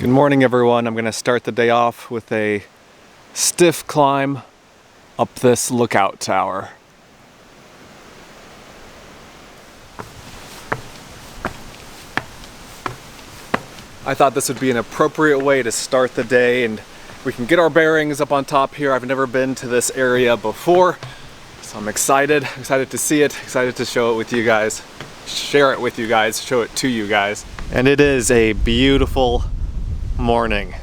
Good morning, everyone. I'm going to start the day off with a stiff climb up this lookout tower. I thought this would be an appropriate way to start the day and we can get our bearings up on top here. I've never been to this area before, so I'm excited to see it, excited to show it with you guys, share it with you guys, show it to you guys. And it is a beautiful morning.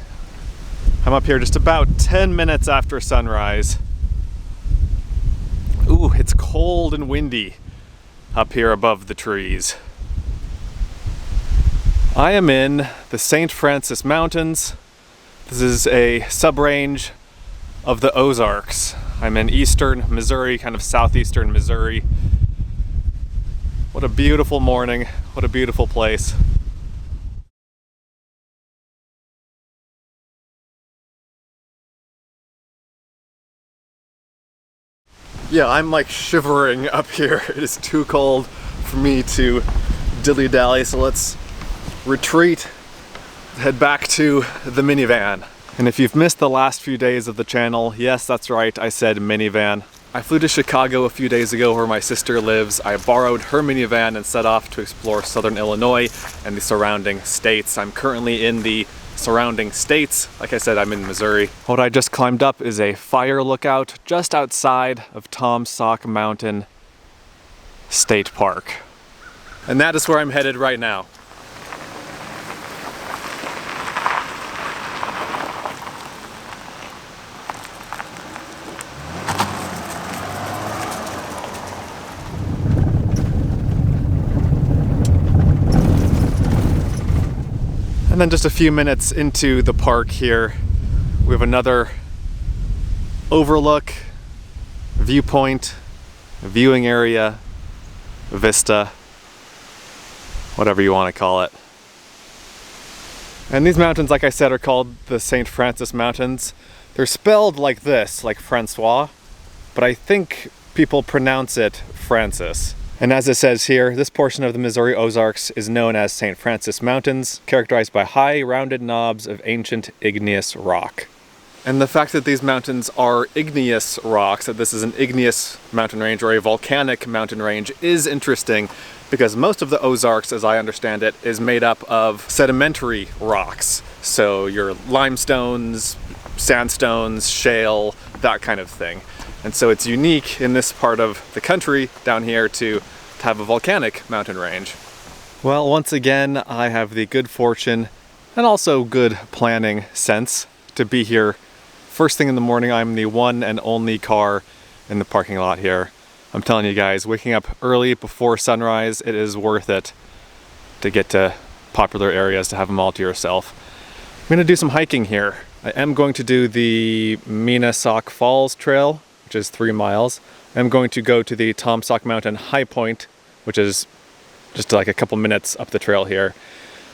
I'm up here just about 10 minutes after sunrise. Ooh, it's cold and windy up here above the trees. I am in the St. Francis Mountains. This is a sub-range of the Ozarks. I'm in eastern Missouri, kind of southeastern Missouri. What a beautiful morning, what a beautiful place. Yeah, I'm like shivering up here. It is too cold for me to dilly-dally, so let's retreat, head back to the minivan. And if you've missed the last few days of the channel, yes, that's right, I said minivan. I flew to Chicago a few days ago where my sister lives. I borrowed her minivan and set off to explore southern Illinois and the surrounding states. I'm currently in the surrounding states. Like I said, I'm in Missouri. What I just climbed up is a fire lookout just outside of Tam Sauk Mountain State Park. And that is where I'm headed right now. And then just a few minutes into the park here, we have another overlook, viewpoint, viewing area, vista, whatever you want to call it. And these mountains, like I said, are called the St. Francis Mountains. They're spelled like this, like Francois, but I think people pronounce it Francis. And as it says here, this portion of the Missouri Ozarks is known as St. Francis Mountains, characterized by high, rounded knobs of ancient igneous rock. And the fact that these mountains are igneous rocks, that this is an igneous mountain range or a volcanic mountain range, is interesting because most of the Ozarks, as I understand it, is made up of sedimentary rocks. So your limestones, sandstones, shale, that kind of thing. And so it's unique in this part of the country down here to have a volcanic mountain range. Well, once again, I have the good fortune and also good planning sense to be here. First thing in the morning, I'm the one and only car in the parking lot here. I'm telling you guys, waking up early before sunrise, it is worth it to get to popular areas, to have them all to yourself. I'm gonna do some hiking here. I am going to do the Mina Sauk Falls Trail, which is 3 miles. I'm going to go to the Tam Sauk Mountain High Point, which is just like a couple minutes up the trail here.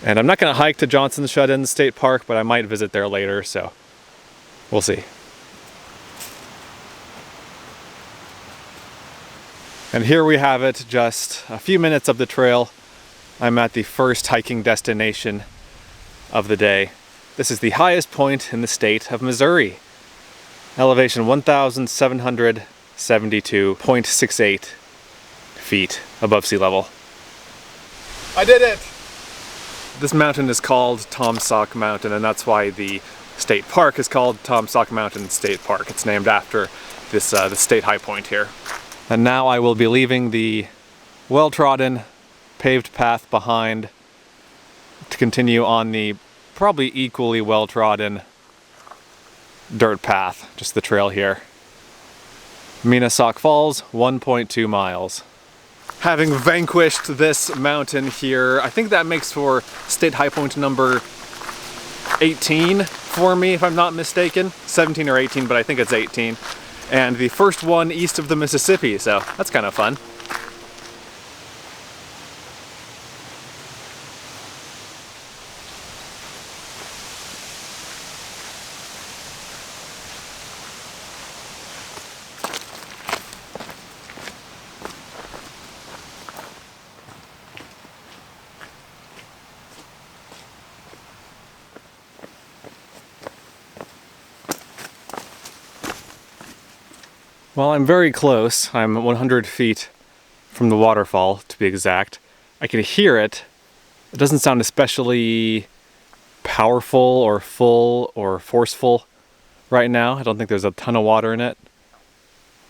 And I'm not gonna hike to Johnson's Shutins State Park, but I might visit there later, so we'll see. And here we have it, just a few minutes up the trail. I'm at the first hiking destination of the day. This is the highest point in the state of Missouri. Elevation 1,772.68 feet above sea level. I did it! This mountain is called Tam Sauk Mountain, and that's why the state park is called Tam Sauk Mountain State Park. It's named after this the state high point here. And now I will be leaving the well-trodden paved path behind to continue on the probably equally well-trodden dirt path, just the trail here. Mina Sauk Falls, 1.2 miles. Having vanquished this mountain here, I think that makes for state high point number 18 for me, if I'm not mistaken. 17 or 18, but I think it's 18. And the first one east of the Mississippi, so that's kind of fun. Well, I'm very close. I'm 100 feet from the waterfall, to be exact. I can hear it. It doesn't sound especially powerful or full or forceful right now. I don't think there's a ton of water in it,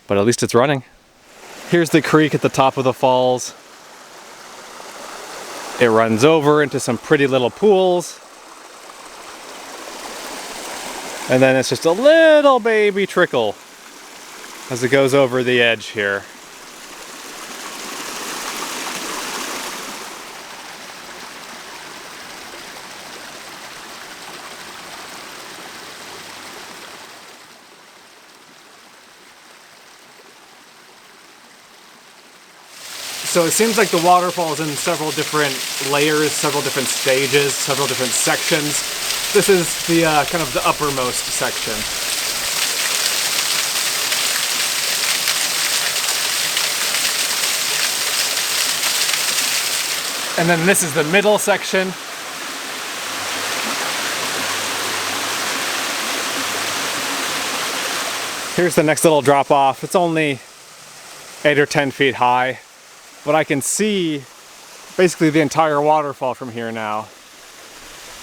but at least it's running. Here's the creek at the top of the falls. It runs over into some pretty little pools. And then it's just a little baby trickle as it goes over the edge here. So it seems like the waterfall is in several different layers, several different stages, several different sections. This is the kind of the uppermost section. And then this is the middle section. Here's the next little drop off. It's only 8 or 10 feet high, but I can see basically the entire waterfall from here now.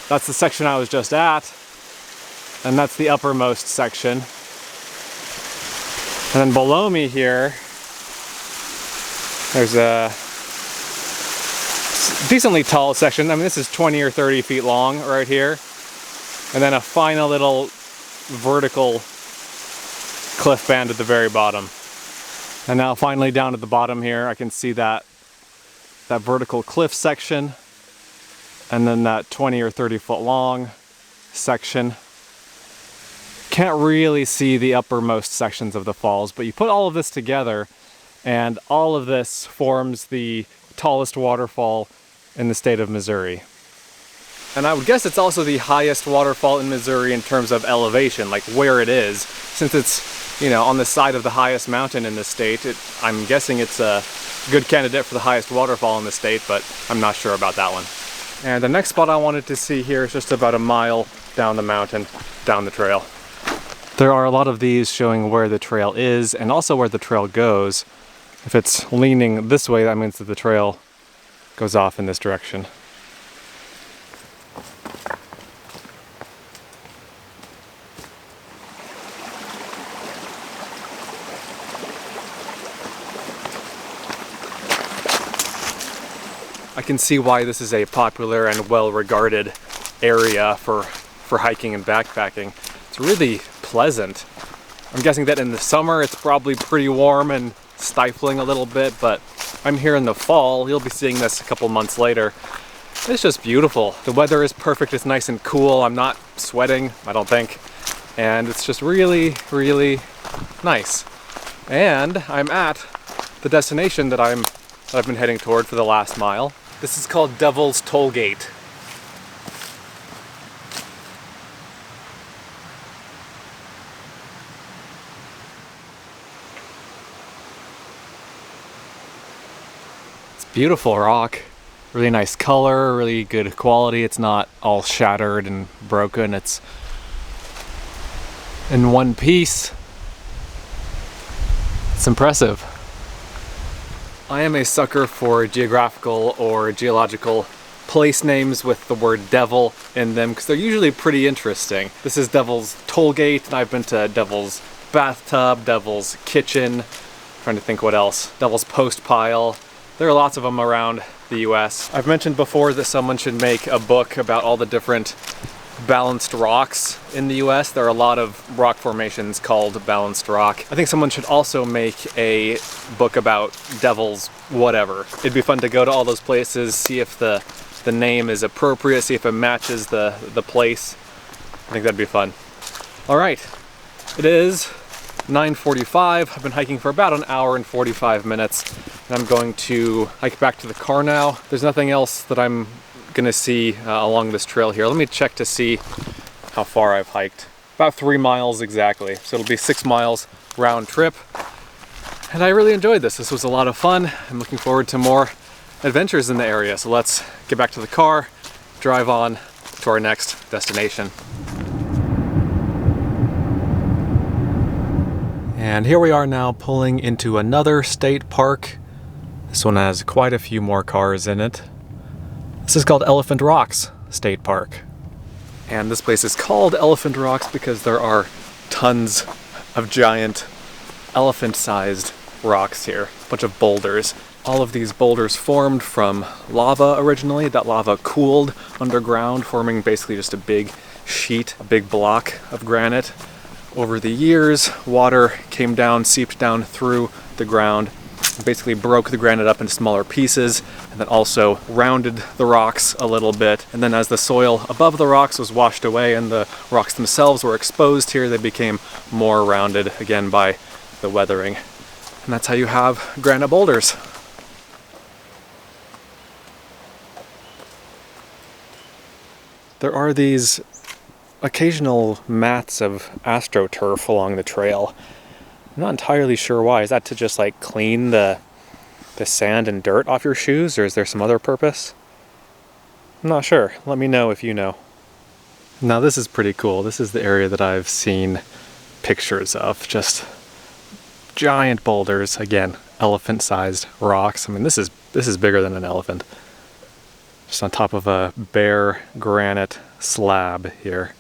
That's the section I was just at, and that's the uppermost section. And then below me here, there's a decently tall section. I mean, this is 20 or 30 feet long right here. And then a final little vertical cliff band at the very bottom. And now finally down at the bottom here, I can see that vertical cliff section. And then that 20 or 30 foot long section. Can't really see the uppermost sections of the falls, but you put all of this together and all of this forms the tallest waterfall in the state of Missouri. And I would guess it's also the highest waterfall in Missouri in terms of elevation, like where it is. Since it's, you know, on the side of the highest mountain in the state, I'm guessing it's a good candidate for the highest waterfall in the state, but I'm not sure about that one. And the next spot I wanted to see here is just about a mile down the mountain, down the trail. There are a lot of these showing where the trail is and also where the trail goes. If it's leaning this way, that means that the trail goes off in this direction. I can see why this is a popular and well-regarded area for hiking and backpacking. It's really pleasant. I'm guessing that in the summer it's probably pretty warm and stifling a little bit, but I'm here in the fall. You'll be seeing this a couple months later. It's just beautiful. The weather is perfect. It's nice and cool. I'm not sweating, I don't think. And it's just really, really nice. And I'm at the destination that I've been heading toward for the last mile. This is called Devil's Tollgate. Beautiful rock, really nice color, really good quality. It's not all shattered and broken. It's in one piece. It's impressive. I am a sucker for geographical or geological place names with the word devil in them because they're usually pretty interesting. This is Devil's Tollgate, and I've been to Devil's Bathtub, Devil's Kitchen, I'm trying to think what else, Devil's Post Pile. There are lots of them around the US. I've mentioned before that someone should make a book about all the different balanced rocks in the US. There are a lot of rock formations called balanced rock. I think someone should also make a book about Devil's whatever. It'd be fun to go to all those places, see if the name is appropriate, see if it matches the place. I think that'd be fun. All right, it is 9:45. I've been hiking for about an hour and 45 minutes. And I'm going to hike back to the car now. There's nothing else that I'm gonna see along this trail here. Let me check to see how far I've hiked. About 3 miles exactly. So it'll be 6 miles round trip. And I really enjoyed this. This was a lot of fun. I'm looking forward to more adventures in the area. So let's get back to the car, drive on to our next destination. And here we are now pulling into another state park. This one has quite a few more cars in it. This is called Elephant Rocks State Park. And this place is called Elephant Rocks because there are tons of giant elephant-sized rocks here. A bunch of boulders. All of these boulders formed from lava originally. That lava cooled underground, forming basically just a big sheet, a big block of granite. Over the years, water came down, seeped down through the ground, basically broke the granite up into smaller pieces, and then also rounded the rocks a little bit. And then as the soil above the rocks was washed away and the rocks themselves were exposed here, they became more rounded again by the weathering. And that's how you have granite boulders. There are these occasional mats of astroturf along the trail. I'm not entirely sure why. Is that to just like clean the sand and dirt off your shoes, or is there some other purpose? I'm not sure. Let me know if you know. Now this is pretty cool. This is the area that I've seen pictures of. Just giant boulders. Again, elephant-sized rocks. I mean, this is bigger than an elephant. Just on top of a bare granite slab here.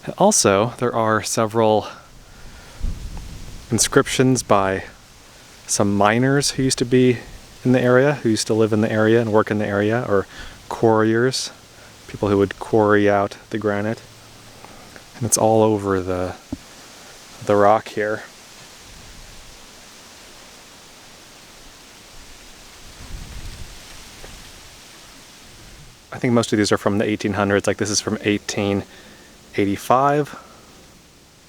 And also, there are several inscriptions by some miners who used to be in the area, who used to live in the area and work in the area, or quarriers, people who would quarry out the granite. And it's all over the rock here. I think most of these are from the 1800s, like this is from 1885.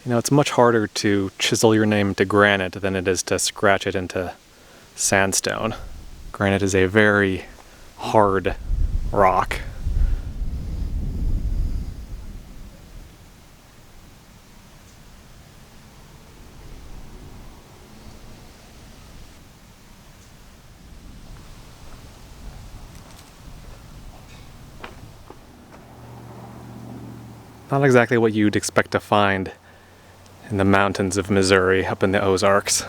You know, it's much harder to chisel your name into granite than it is to scratch it into sandstone. Granite is a very hard rock. Not exactly what you'd expect to find in the mountains of Missouri, up in the Ozarks.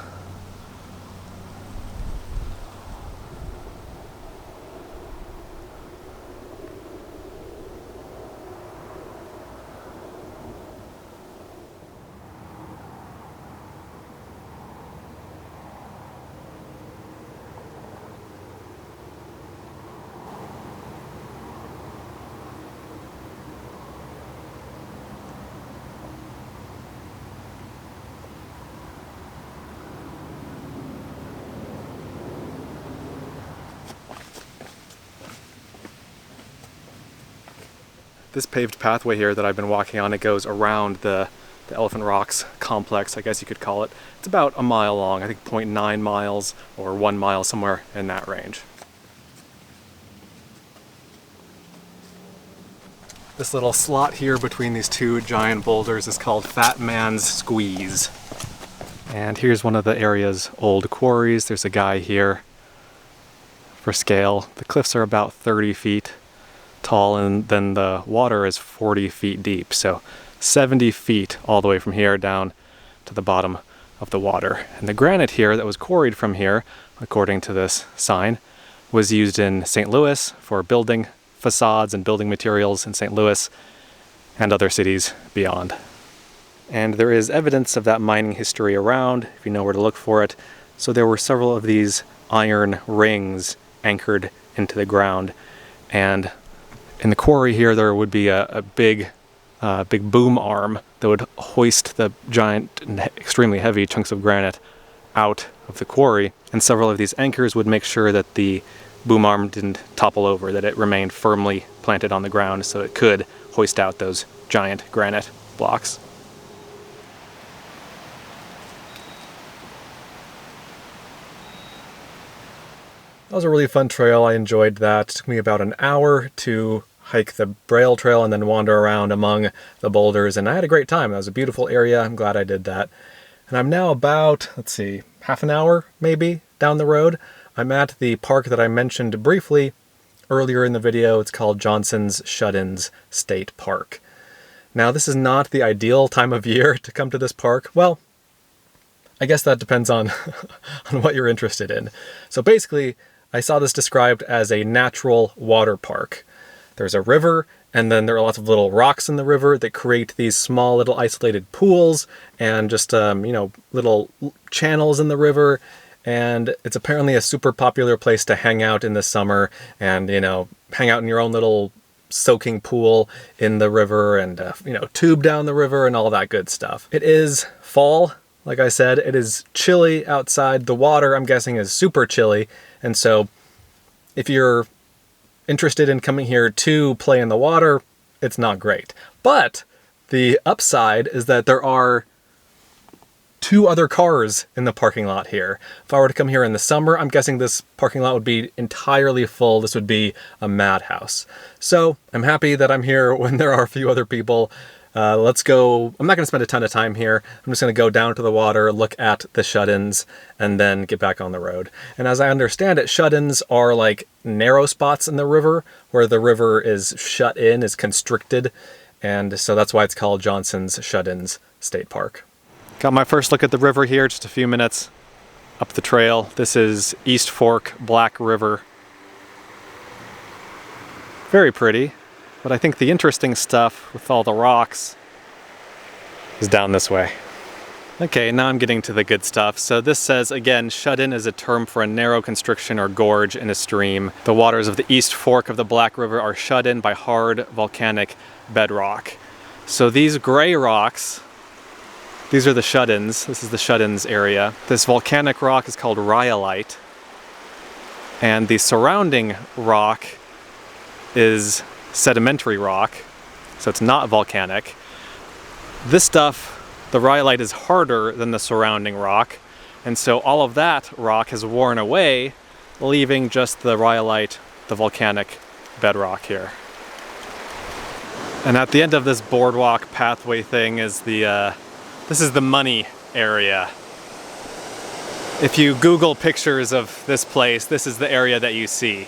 This paved pathway here that I've been walking on, it goes around the Elephant Rocks complex, I guess you could call it. It's about a mile long, I think 0.9 miles or 1 mile, somewhere in that range. This little slot here between these two giant boulders is called Fat Man's Squeeze. And here's one of the area's old quarries. There's a guy here. For scale, the cliffs are about 30 feet tall, and then the water is 40 feet deep, so 70 feet all the way from here down to the bottom of the water. And the granite here that was quarried from here, according to this sign, was used in St. Louis for building facades and building materials in St. Louis and other cities beyond. And there is evidence of that mining history around, if you know where to look for it. So there were several of these iron rings anchored into the ground, and in the quarry here there would be a big boom arm that would hoist the giant and extremely heavy chunks of granite out of the quarry, and several of these anchors would make sure that the boom arm didn't topple over, that it remained firmly planted on the ground so it could hoist out those giant granite blocks. That was a really fun trail. I enjoyed that. It took me about an hour to hike the Braille Trail and then wander around among the boulders, and I had a great time. It was a beautiful area. I'm glad I did that. And I'm now about, let's see, half an hour maybe down the road. I'm at the park that I mentioned briefly earlier in the video. It's called Johnson's Shutins State Park. Now, this is not the ideal time of year to come to this park. Well, I guess that depends on, on what you're interested in. So basically, I saw this described as a natural water park. There's a river, and then there are lots of little rocks in the river that create these small little isolated pools and just, little channels in the river. And it's apparently a super popular place to hang out in the summer and, hang out in your own little soaking pool in the river and, tube down the river and all that good stuff. It is fall. Like I said, it is chilly outside. The water, I'm guessing, is super chilly. And so if you're interested in coming here to play in the water, it's not great. But the upside is that there are 2 other cars in the parking lot here. If I were to come here in the summer, I'm guessing this parking lot would be entirely full. This would be a madhouse. So I'm happy that I'm here when there are a few other people. Let's go. I'm not going to spend a ton of time here. I'm just going to go down to the water, look at the shut-ins, and then get back on the road. And as I understand it, shut-ins are like narrow spots in the river where the river is shut in, is constricted. And so that's why it's called Johnson's Shut-ins State Park. Got my first look at the river here, just a few minutes up the trail. This is East Fork Black River. Very pretty. But I think the interesting stuff with all the rocks is down this way. Okay, now I'm getting to the good stuff. So this says, again, shut-in is a term for a narrow constriction or gorge in a stream. The waters of the East Fork of the Black River are shut in by hard volcanic bedrock. So these gray rocks, these are the shut-ins. This is the shut-ins area. This volcanic rock is called rhyolite. And the surrounding rock is sedimentary rock, so it's not volcanic. This stuff, the rhyolite, is harder than the surrounding rock, and so all of that rock has worn away, leaving just the rhyolite, the volcanic bedrock here. And at the end of this boardwalk pathway thing is this is the money area. If you Google pictures of this place, this is the area that you see.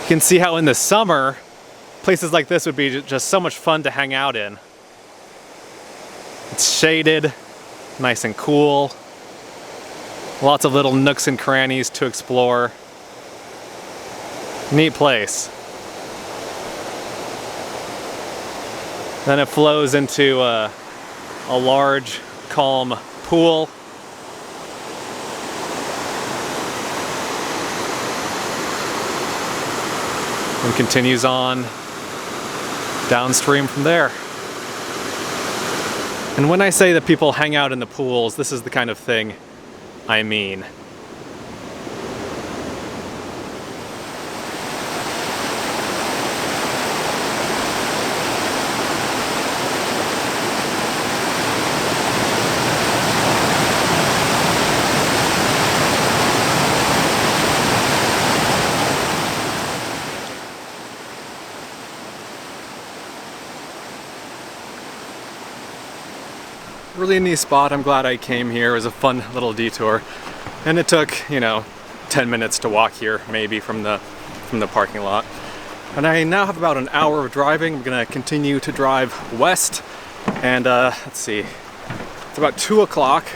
You can see how in the summer, places like this would be just so much fun to hang out in. It's shaded, nice and cool. Lots of little nooks and crannies to explore. Neat place. Then it flows into a large, calm pool. And continues on downstream from there. And when I say that people hang out in the pools, this is the kind of thing I mean. Really neat spot. I'm glad I came here. It was a fun little detour, and it took 10 minutes to walk here, maybe from the parking lot. And I now have about an hour of driving. I'm gonna continue to drive west, and let's see, it's about 2 o'clock.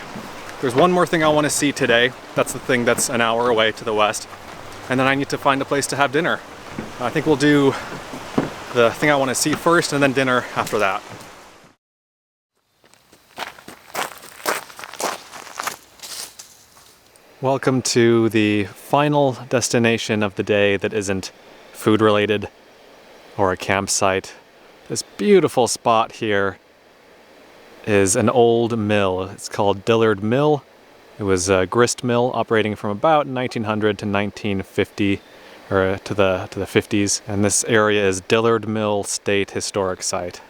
There's one more thing I want to see today. That's the thing that's an hour away to the west, and then I need to find a place to have dinner. I think we'll do the thing I want to see first, and then dinner after that. Welcome to the final destination of the day that isn't food related or a campsite. This beautiful spot here is an old mill. It's called Dillard Mill. It was a grist mill operating from about 1900 to 1950, or to the 50s. And this area is Dillard Mill State Historic Site.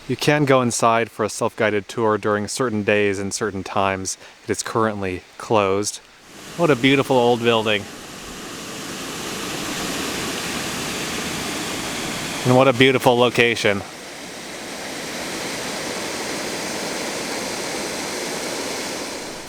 You can go inside for a self-guided tour during certain days and certain times. It is currently closed. What a beautiful old building. And what a beautiful location.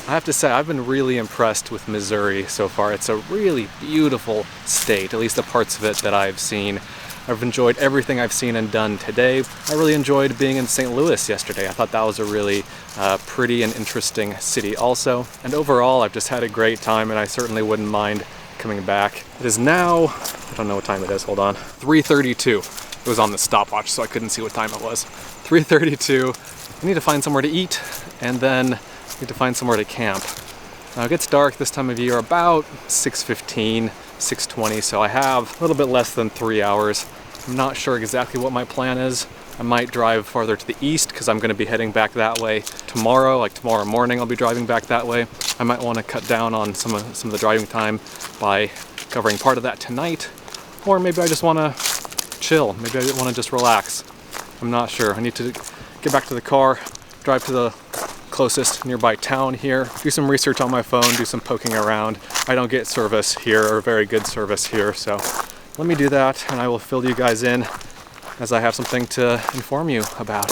I have to say, I've been really impressed with Missouri so far. It's a really beautiful state, at least the parts of it that I've seen. I've enjoyed everything I've seen and done today. I really enjoyed being in St. Louis yesterday. I thought that was a really pretty and interesting city also. And overall, I've just had a great time, and I certainly wouldn't mind coming back. It is now, I don't know what time it is, hold on, 3:32. It was on the stopwatch, so I couldn't see what time it was. 3:32. I need to find somewhere to eat, and then need to find somewhere to camp. Now it gets dark this time of year about 6:15, 6:20, so I have a little bit less than 3 hours. I'm not sure exactly what my plan is. I might drive farther to the east because I'm going to be heading back that way tomorrow. Like tomorrow morning I'll be driving back that way. I might want to cut down on some of the driving time by covering part of that tonight, or maybe I just want to chill. Maybe I want to just relax. I'm not sure. I need to get back to the car, drive to the closest nearby town here, do some research on my phone, do some poking around. I don't get service here, or very good service here, so let me do that and I will fill you guys in as I have something to inform you about.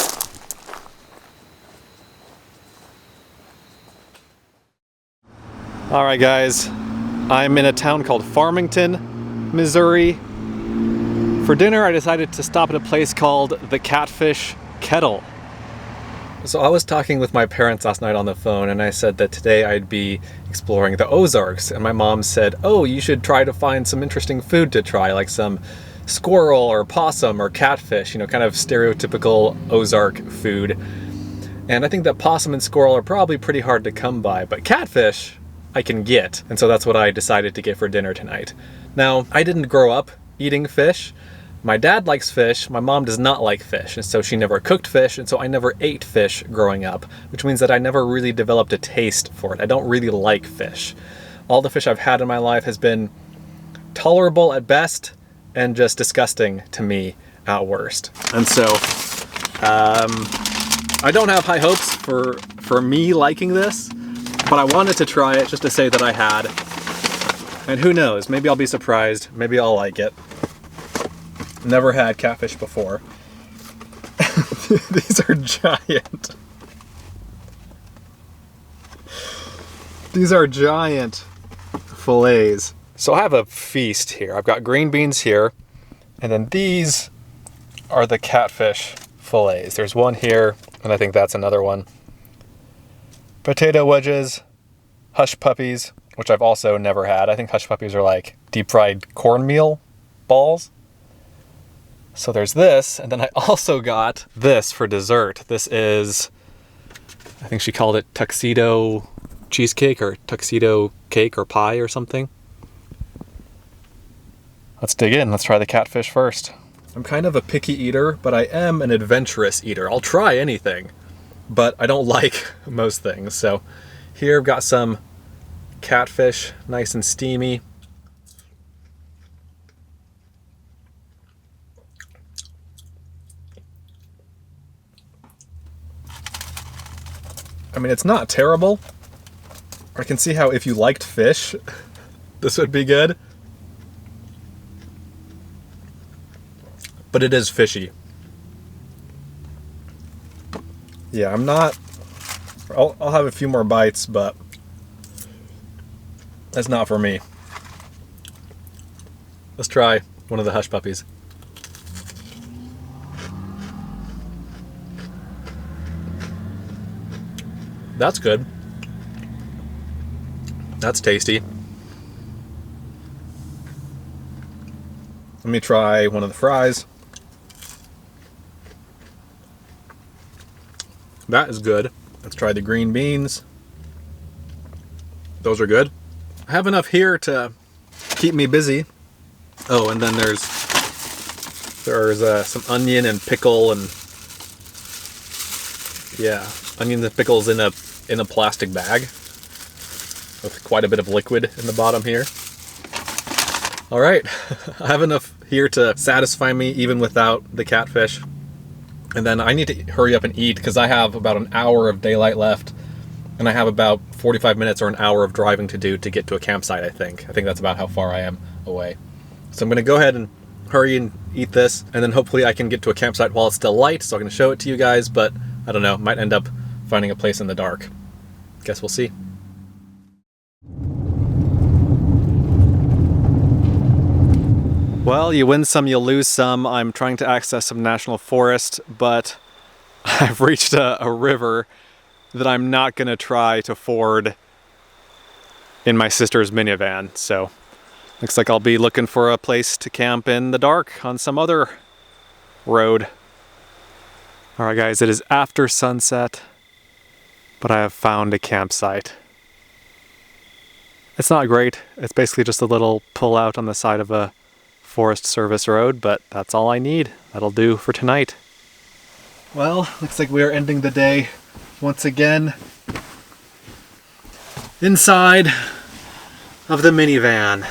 All right guys, I'm in a town called Farmington, Missouri. For dinner I decided to stop at a place called the Catfish Kettle. So I was talking with my parents last night on the phone, and I said that today I'd be exploring the Ozarks, and my mom said, oh, you should try to find some interesting food to try, like some squirrel or possum or catfish, you know, kind of stereotypical Ozark food. And I think that possum and squirrel are probably pretty hard to come by, but catfish I can get, and so that's what I decided to get for dinner tonight. Now, I didn't grow up eating fish. My dad likes fish, my mom does not like fish, and so she never cooked fish, and so I never ate fish growing up, which means that I never really developed a taste for it. I don't really like fish. All the fish I've had in my life has been tolerable at best, and just disgusting to me at worst. And so, I don't have high hopes for me liking this, but I wanted to try it just to say that I had. And who knows, maybe I'll be surprised, maybe I'll like it. Never had catfish before. These are giant. These are giant fillets. So I have a feast here. I've got green beans here, and then these are the catfish fillets. There's one here, and I think that's another one. Potato wedges, hush puppies, which I've also never had. I think hush puppies are like deep fried cornmeal balls. So there's this, and then I also got this for dessert. This is, I think she called it tuxedo cheesecake or tuxedo cake or pie or something. Let's dig in. Let's try the catfish first. I'm kind of a picky eater, but I am an adventurous eater. I'll try anything, but I don't like most things. So here I've got some catfish, nice and steamy. I mean, it's not terrible. I can see how if you liked fish, this would be good. But it is fishy. Yeah, I'm not... I'll have a few more bites, but that's not for me. Let's try one of the hush puppies. That's good. That's tasty. Let me try one of the fries. That is good. Let's try the green beans. Those are good. I have enough here to keep me busy. Oh, and then there's some onion and pickle and yeah, onions and pickles in a plastic bag with quite a bit of liquid in the bottom here. All right, I have enough here to satisfy me even without the catfish. And then I need to hurry up and eat because I have about an hour of daylight left, and I have about 45 minutes or an hour of driving to do to get to a campsite, I think. I think that's about how far I am away. So I'm gonna go ahead and hurry and eat this, and then hopefully I can get to a campsite while it's still light, so I'm going to show it to you guys, but I don't know, might end up finding a place in the dark. Guess we'll see. Well, you win some, you lose some. I'm trying to access some national forest, but I've reached a river that I'm not going to try to ford in my sister's minivan. So looks like I'll be looking for a place to camp in the dark on some other road. All right, guys, it is after sunset, but I have found a campsite. It's not great. It's basically just a little pull out on the side of a Forest Service road, but that's all I need. That'll do for tonight. Well, looks like we are ending the day once again inside of the minivan.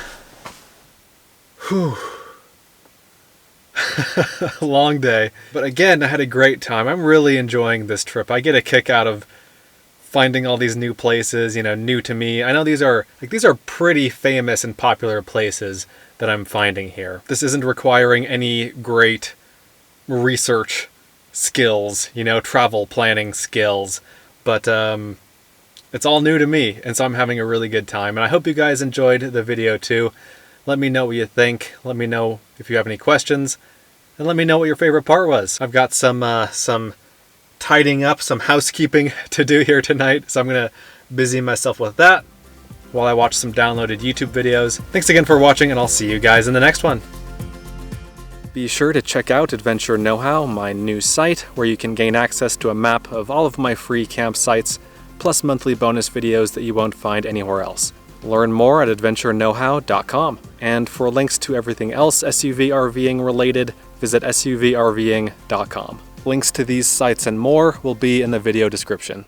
Whew. Long day. But again, I had a great time. I'm really enjoying this trip. I get a kick out of finding all these new places, you know, new to me. I know these are pretty famous and popular places that I'm finding here. This isn't requiring any great research skills, you know, travel planning skills, but it's all new to me, and so I'm having a really good time. And I hope you guys enjoyed the video too. Let me know what you think. Let me know if you have any questions, and let me know what your favorite part was. I've got some tidying up, some housekeeping to do here tonight, so I'm gonna busy myself with that while I watch some downloaded YouTube videos. Thanks again for watching, and I'll see you guys in the next one. Be sure to check out Adventure Know-How, my new site, where you can gain access to a map of all of my free campsites, plus monthly bonus videos that you won't find anywhere else. Learn more at adventureknowhow.com. And for links to everything else SUV RVing related, visit suvrving.com. Links to these sites and more will be in the video description.